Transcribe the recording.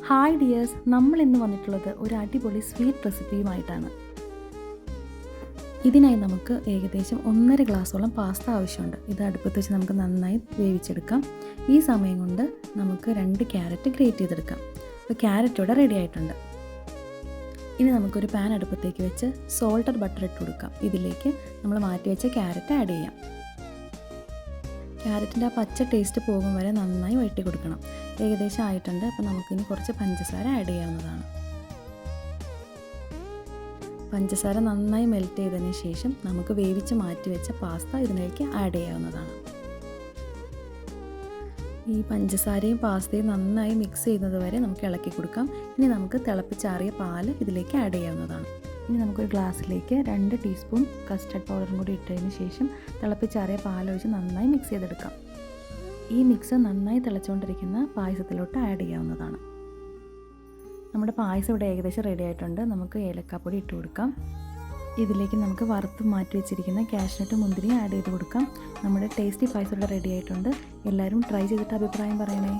Hi dears, നമ്മൾ ഇന്ന് വന്നിട്ടുള്ളത് ഒരു അടിപൊളി സ്വീറ്റ് റെസിപ്പിയുമായിട്ടാണ്. ഇതിനായി നമുക്ക് ഏകദേശം 1.5 ഗ്ലാസോളം പാസ്ത ആവശ്യമുണ്ട്. ഇത് അടുപ്പത്ത് വെച്ച് നമുക്ക് നന്നായി വേവിച്ചെടുക്കാം. ഈ സമയം കൊണ്ട് നമുക്ക് 2 ക്യാരറ്റ് ഗ്രേറ്റ് ചെയ്തെടുക്കാം. അപ്പോൾ ക്യാരറ്റ് ഇവിടെ റെഡി ആയിട്ടുണ്ട്. ഇനി നമുക്കൊരു പാൻ അടുപ്പത്തേക്ക് വെച്ച് സോൾട്ടഡ് ബട്ടർ ഇട്ട് കൊടുക്കാം. ഇതിലേക്ക് നമ്മൾ മാറ്റി വെച്ച ക്യാരറ്റ് ആഡ് ചെയ്യാം. ക്യാരറ്റിൻ്റെ ആ പച്ച ടേസ്റ്റ് പോകും വരെ നന്നായി വഴറ്റി കൊടുക്കണം. ഏകദേശം ആയിട്ടുണ്ട്. അപ്പോൾ നമുക്കിനി കുറച്ച് പഞ്ചസാര ആഡ് ചെയ്യാവുന്നതാണ്. പഞ്ചസാര നന്നായി മെൽറ്റ് ചെയ്തതിന് ശേഷം നമുക്ക് വേവിച്ച് മാറ്റി വെച്ച പാസ്ത ഇതിലേക്ക് ആഡ് ചെയ്യാവുന്നതാണ്. ഈ പഞ്ചസാരയും പാസ്തയും നന്നായി മിക്സ് ചെയ്യുന്നത് വരെ നമുക്ക് ഇളക്കി കൊടുക്കാം. ഇനി നമുക്ക് തിളപ്പിച്ചാറിയ പാൽ ഇതിലേക്ക് ആഡ് ചെയ്യാവുന്നതാണ്. ഇനി നമുക്കൊരു ഗ്ലാസ്സിലേക്ക് 2 ടീസ്പൂൺ കസ്റ്റർഡ് പൗഡറും കൂടി ഇട്ടതിന് ശേഷം തിളപ്പിച്ചാറിയ പാലൊഴിച്ച് നന്നായി മിക്സ് ചെയ്തെടുക്കാം. ഈ മിക്സ് നന്നായി തിളച്ചുകൊണ്ടിരിക്കുന്ന പായസത്തിലോട്ട് ആഡ് ചെയ്യാവുന്നതാണ്. നമ്മുടെ പായസം ഇവിടെ ഏകദേശം റെഡി ആയിട്ടുണ്ട്. നമുക്ക് ഏലക്കാപ്പൊടി ഇട്ട് കൊടുക്കാം. ഇതിലേക്ക് നമുക്ക് വറുത്ത് മാറ്റി വെച്ചിരിക്കുന്ന കാഷ്നട്ട് മുന്തിരി ആഡ് ചെയ്ത് കൊടുക്കാം. നമ്മുടെ ടേസ്റ്റി പായസം ഇവിടെ റെഡി ആയിട്ടുണ്ട്. എല്ലാവരും ട്രൈ ചെയ്തിട്ട് അഭിപ്രായം പറയണേ.